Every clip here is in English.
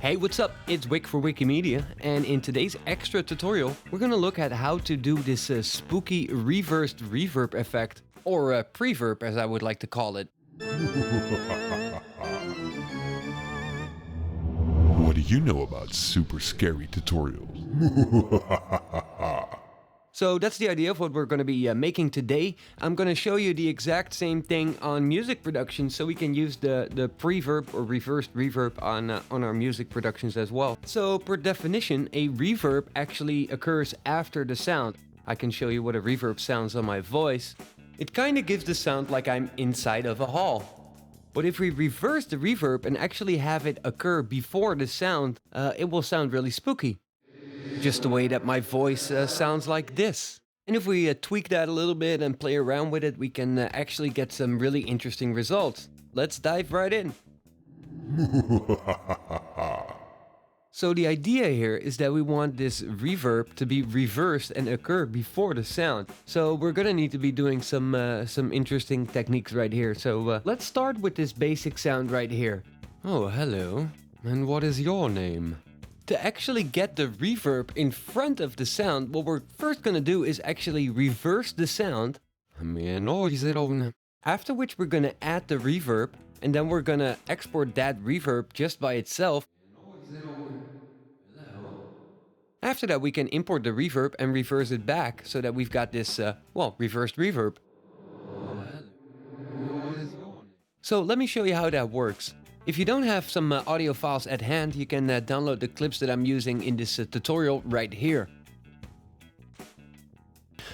Hey, what's up? It's Wick for Wikimedia, and in today's extra tutorial, we're gonna look at how to do this spooky reversed reverb effect, or pre-verb as I would like to call it. What do you know about super scary tutorials? So that's the idea of what we're gonna be making today. I'm gonna show you the exact same thing on music production, so we can use the pre-verb or reversed reverb on our music productions as well. So per definition, a reverb actually occurs after the sound. I can show you what a reverb sounds on my voice. It kind of gives the sound like I'm inside of a hall. But if we reverse the reverb and actually have it occur before the sound, it will sound really spooky. Just the way that my voice sounds like this. And if we tweak that a little bit and play around with it, we can actually get some really interesting results. Let's dive right in. So the idea here is that we want this reverb to be reversed and occur before the sound. So we're gonna need to be doing some interesting techniques right here. So let's start with this basic sound right here. Oh, hello. And what is your name? To actually get the reverb in front of the sound, what we're first gonna do is actually reverse the sound. After which we're gonna add the reverb, and then we're gonna export that reverb just by itself. After that, we can import the reverb and reverse it back so that we've got this, reversed reverb. So let me show you how that works. If you don't have some audio files at hand, you can download the clips that I'm using in this tutorial right here.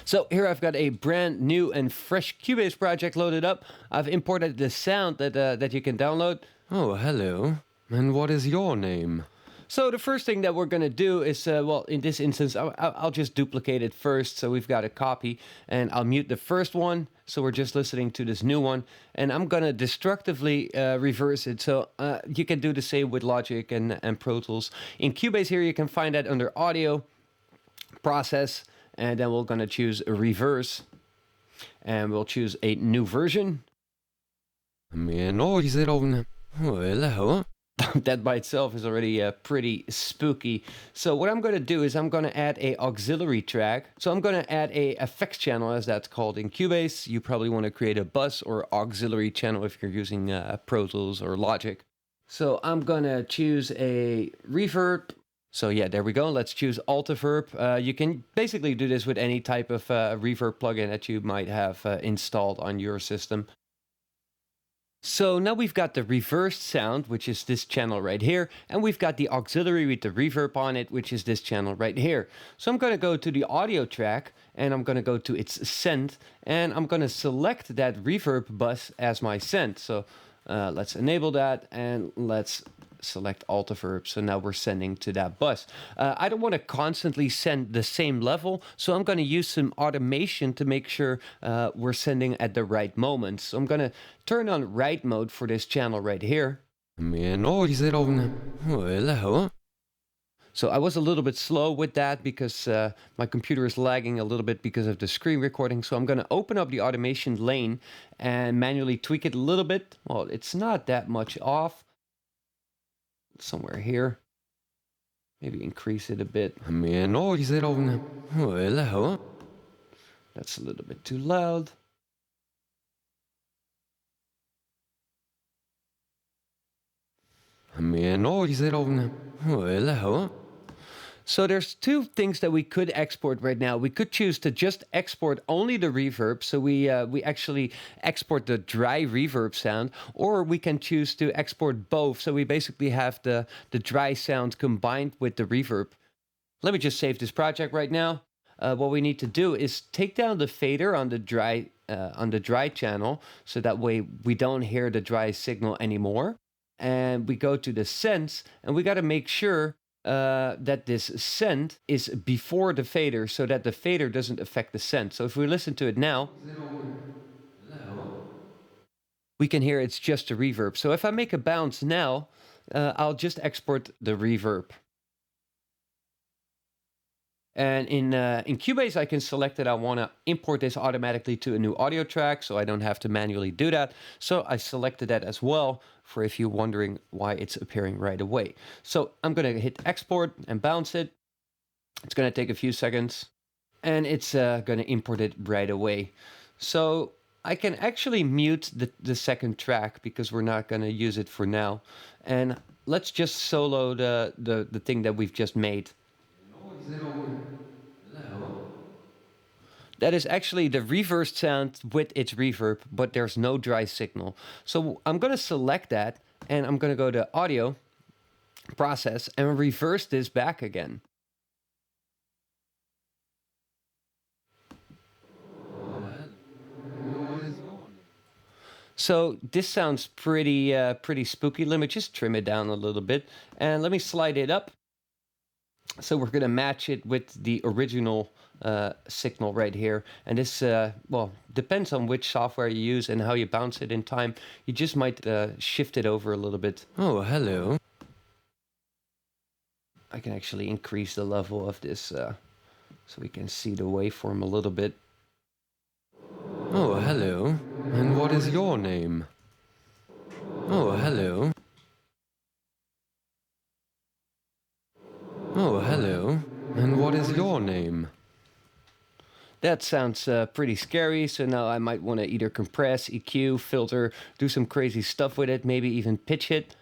So here I've got a brand new and fresh Cubase project loaded up. I've imported the sound that you can download. Oh, hello. And what is your name? So the first thing that we're going to do is, in this instance, I'll just duplicate it first. So we've got a copy, and I'll mute the first one. So we're just listening to this new one, and I'm going to destructively reverse it. So you can do the same with Logic and Pro Tools. In Cubase here, you can find that under Audio, Process, and then we're going to choose a Reverse. And we'll choose a new version. That by itself is already pretty spooky. So what I'm going to do is I'm going to add a auxiliary track. So I'm going to add a effects channel, as that's called in Cubase. You probably want to create a bus or auxiliary channel if you're using Pro Tools or Logic. So I'm going to choose a reverb. So yeah, there we go. Let's choose Altiverb. You can basically do this with any type of reverb plugin that you might have installed on your system. So now we've got the reversed sound, which is this channel right here, and we've got the auxiliary with the reverb on it, which is this channel right here. So I'm going to go to the audio track, and I'm going to go to its send, and I'm going to select that reverb bus as my send. So let's enable that, and let's select Altiverb. So now we're sending to that bus. I don't want to constantly send the same level, so I'm going to use some automation to make sure we're sending at the right moment. So I'm going to turn on write mode for this channel right here. So I was a little bit slow with that because my computer is lagging a little bit because of the screen recording. So I'm going to open up the automation lane and manually tweak it a little bit. Well, it's not that much off. Somewhere here. Maybe increase it a bit. That's a little bit too loud. So there's two things that we could export right now. We could choose to just export only the reverb, so we actually export the dry reverb sound, or we can choose to export both, so we basically have the dry sound combined with the reverb. Let me just save this project right now. What we need to do is take down the fader on the dry channel, so that way we don't hear the dry signal anymore. And we go to the sense, and we got to make sure that this send is before the fader, so that the fader doesn't affect the send. So if we listen to it now, we can hear it's just a reverb. So if I make a bounce now, I'll just export the reverb. And in Cubase, I can select that I want to import this automatically to a new audio track, so I don't have to manually do that. So I selected that as well, for if you're wondering why it's appearing right away. So I'm going to hit export and bounce it. It's going to take a few seconds, and it's going to import it right away. So I can actually mute the second track because we're not going to use it for now. And let's just solo the thing that we've just made. That is actually the reversed sound with its reverb, but there's no dry signal. So I'm going to select that, and I'm going to go to audio, process, and reverse this back again. So this sounds pretty spooky. Let me just trim it down a little bit, and let me slide it up. So we're going to match it with the original signal right here. And this, well, depends on which software you use and how you bounce it in time. You just might shift it over a little bit. Oh, hello. I can actually increase the level of this so we can see the waveform a little bit. Oh, hello. And what is your name? Oh, hello. Oh, hello. And what is your name? That sounds pretty scary, so now I might want to either compress, EQ, filter, do some crazy stuff with it, maybe even pitch it.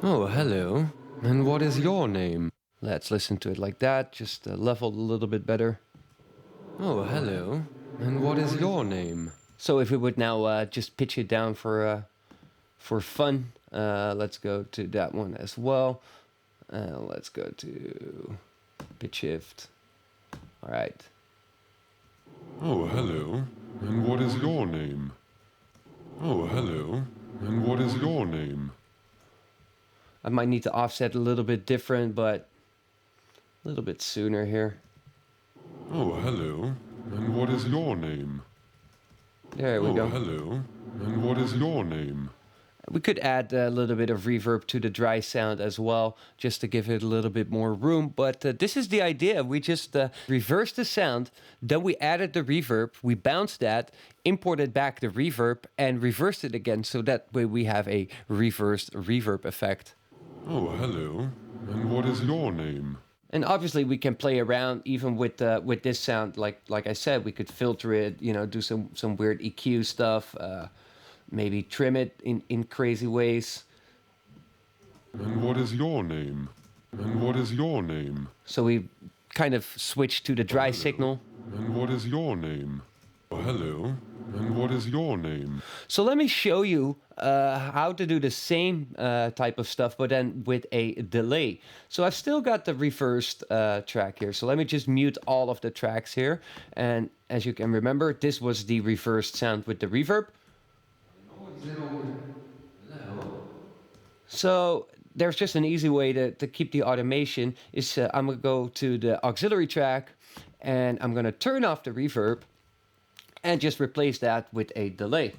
Oh, hello. And what is your name? Let's listen to it like that, just leveled a little bit better. Oh, hello. And what is your name? So if we would now just pitch it down for fun, let's go to that one as well. Let's go to pitch shift. All right. Oh, hello. And what is your name? Oh, hello. And what is your name? I might need to offset a little bit different, but a little bit sooner here. Oh, hello. And what is your name? There we go. Oh, hello. And what is your name? We could add a little bit of reverb to the dry sound as well, just to give it a little bit more room. But this is the idea. We just reversed the sound, then we added the reverb, we bounced that, imported back the reverb, and reversed it again. So that way we have a reversed reverb effect. Oh, hello. And what is your name? And obviously we can play around even with this sound. Like I said, we could filter it, you know, do some weird EQ stuff. Maybe trim it in crazy ways. And what is your name? And what is your name? So we kind of switch to the dry signal. And what is your name? Oh, hello. And what is your name? So let me show you how to do the same type of stuff, but then with a delay. So I've still got the reversed track here. So let me just mute all of the tracks here. And as you can remember, this was the reversed sound with the reverb. So there's just an easy way to keep the automation. Is I'm going to go to the auxiliary track, and I'm going to turn off the reverb and just replace that with a delay.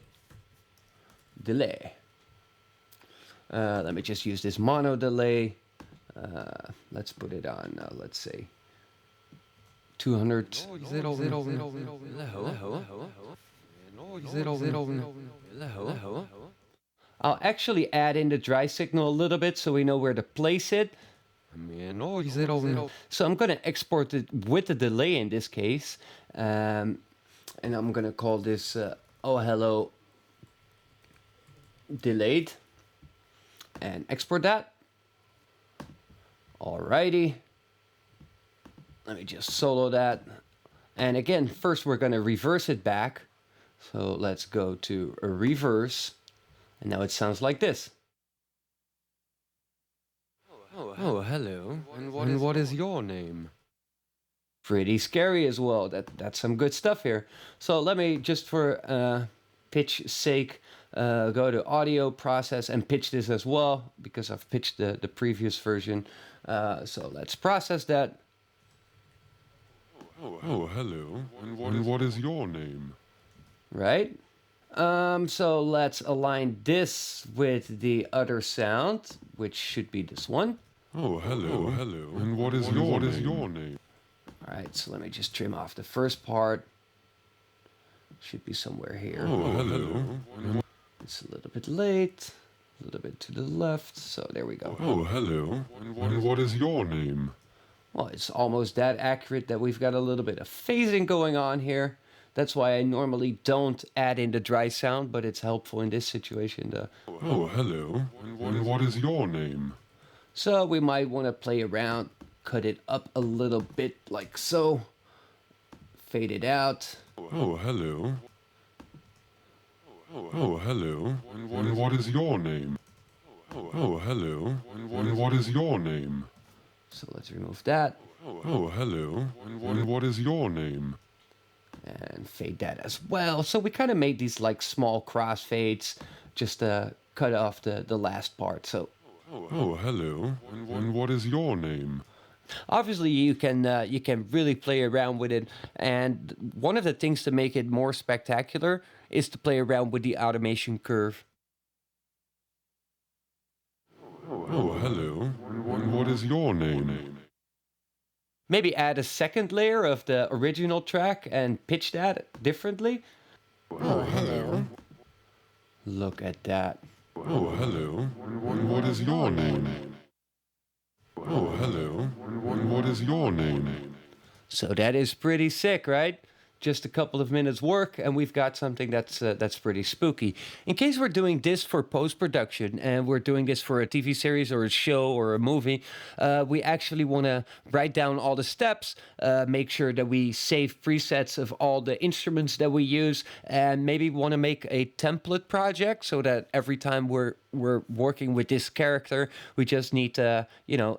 Let me just use this mono delay. Let's put it on, let's say, 200. I'll actually add in the dry signal a little bit so we know where to place it. So I'm going to export it with the delay in this case. And I'm going to call this oh hello delayed. And export that. Alrighty. Let me just solo that. And again, first we're going to reverse it back. So let's go to a reverse. And now it sounds like this. Oh, hello. And what is your name? Pretty scary as well. That's some good stuff here. So let me just for pitch sake go to audio, process, and pitch this as well, because I've pitched the previous version. So let's process that. Oh, hello. And what is your name? Right? So let's align this with the other sound, which should be this one. Oh, hello. And what is your name? All right, so let me just trim off the first part. Should be somewhere here. Oh, hello. It's a little bit late, a little bit to the left, so there we go. Oh, hello. And what is your name? Well, it's almost that accurate that we've got a little bit of phasing going on here. That's why I normally don't add in the dry sound, but it's helpful in this situation. Oh, hello. And what is your name? So we might want to play around, cut it up a little bit like so, fade it out. Oh, hello. Oh, hello. And what is your name? Oh, hello. And what is your name? So let's remove that Oh, hello. And what is your name? and fade that as well. So we kind of made these like small crossfades just to cut off the last part. So Oh, hello. And what is your name? obviously you can really play around with it, and one of the things to make it more spectacular is to play around with the automation curve. Oh, hello. And what is your name? Maybe add a second layer of the original track and pitch that differently. Oh, hello. Look at that. Oh, hello. And what is your name? Oh, hello. And what is your name? So that is pretty sick, right? Just a couple of minutes work and we've got something that's pretty spooky. In case we're doing this for post-production and we're doing this for a TV series or a show or a movie, we actually want to write down all the steps, make sure that we save presets of all the instruments that we use, and maybe want to make a template project so that every time we're working with this character, we just need to,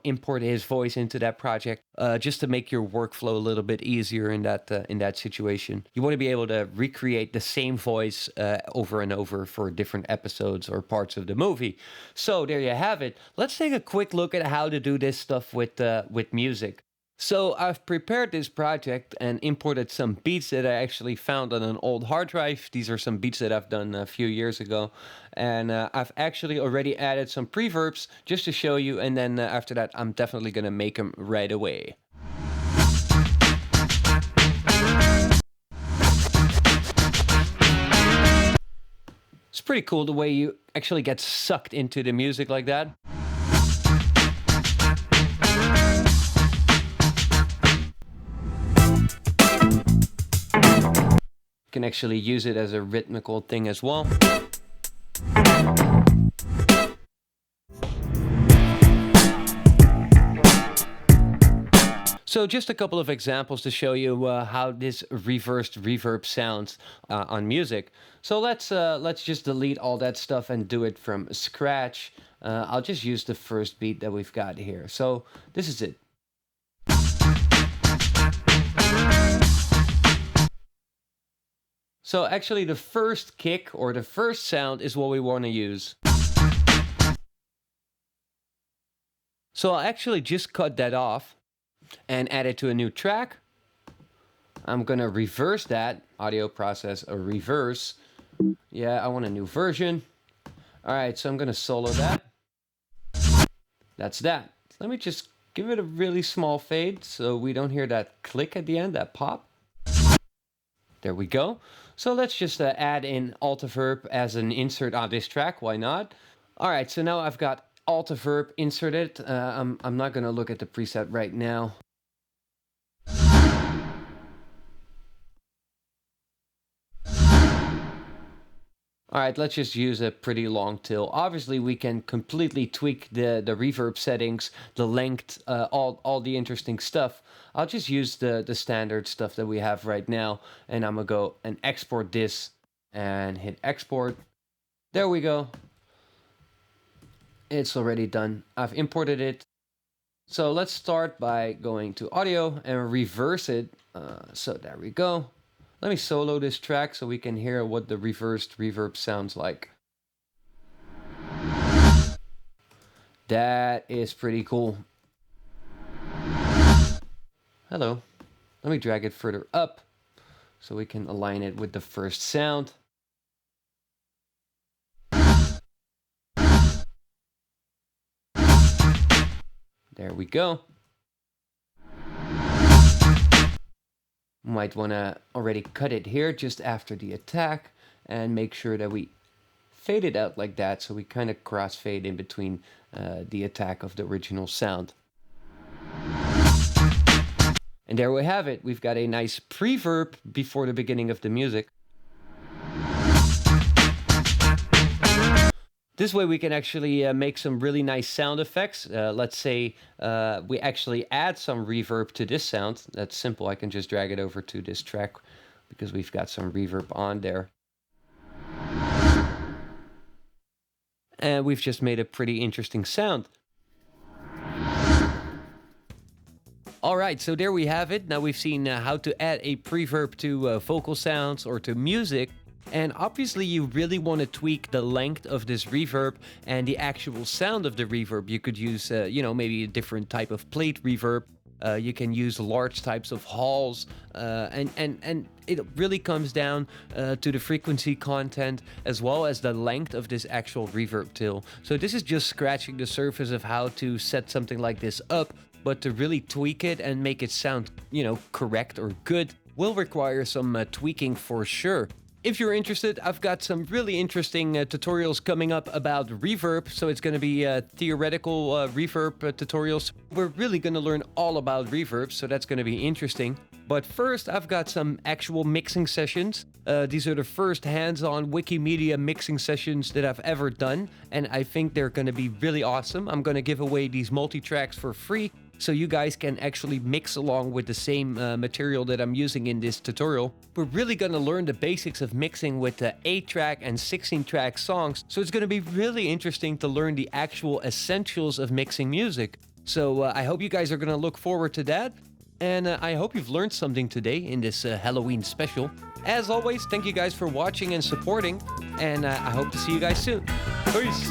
import his voice into that project, just to make your workflow a little bit easier in that situation. You want to be able to recreate the same voice over and over for different episodes or parts of the movie. So there you have it. Let's take a quick look at how to do this stuff with music. So I've prepared this project and imported some beats that I actually found on an old hard drive. These are some beats that I've done a few years ago. And I've actually already added some pre-verbs just to show you. And then after that, I'm definitely going to make them right away. It's pretty cool the way you actually get sucked into the music like that. Can actually use it as a rhythmical thing as well. So just a couple of examples to show you how this reversed reverb sounds on music. So let's just delete all that stuff and do it from scratch. I'll just use the first beat that we've got here. So this is it. So actually the first kick or the first sound is what we want to use. So I'll actually just cut that off and add it to a new track. I'm gonna reverse that, audio process a reverse. Yeah, I want a new version. All right, so I'm gonna solo that. That's that. Let me just give it a really small fade so we don't hear that click at the end, that pop. There we go. So let's just add in alt-verb as an insert on this track. Why not? All right, so now I've got alt-verb inserted. I'm not going to look at the preset right now. All right, let's just use a pretty long tail. Obviously, we can completely tweak the reverb settings, the length, all the interesting stuff. I'll just use the standard stuff that we have right now, and I'm gonna go and export this and hit export. There we go. It's already done. I've imported it. So let's start by going to audio and reverse it. So there we go. Let me solo this track so we can hear what the reversed reverb sounds like. That is pretty cool. Hello. Let me drag it further up so we can align it with the first sound. There we go. Might want to already cut it here just after the attack and make sure that we fade it out like that, so we kind of crossfade in between the attack of the original sound. And there we have it. We've got a nice pre-verb before the beginning of the music. This way we can actually make some really nice sound effects. Let's say we actually add some reverb to this sound. That's simple. I can just drag it over to this track because we've got some reverb on there. And we've just made a pretty interesting sound. All right, so there we have it. Now we've seen how to add a pre-verb to vocal sounds or to music. And obviously you really want to tweak the length of this reverb and the actual sound of the reverb. You could use, maybe a different type of plate reverb. You can use large types of halls, and it really comes down to the frequency content as well as the length of this actual reverb tail. So this is just scratching the surface of how to set something like this up, but to really tweak it and make it sound, correct or good will require some tweaking for sure. If you're interested, I've got some really interesting tutorials coming up about reverb. So it's going to be theoretical reverb tutorials. We're really going to learn all about reverb, so that's going to be interesting. But first, I've got some actual mixing sessions. These are the first hands-on wickiemedia mixing sessions that I've ever done, and I think they're going to be really awesome. I'm going to give away these multi-tracks for free, so you guys can actually mix along with the same material that I'm using in this tutorial. We're really going to learn the basics of mixing with the 8-track and 16-track songs, so it's going to be really interesting to learn the actual essentials of mixing music. So I hope you guys are going to look forward to that, and I hope you've learned something today in this Halloween special. As always, thank you guys for watching and supporting, and I hope to see you guys soon. Peace!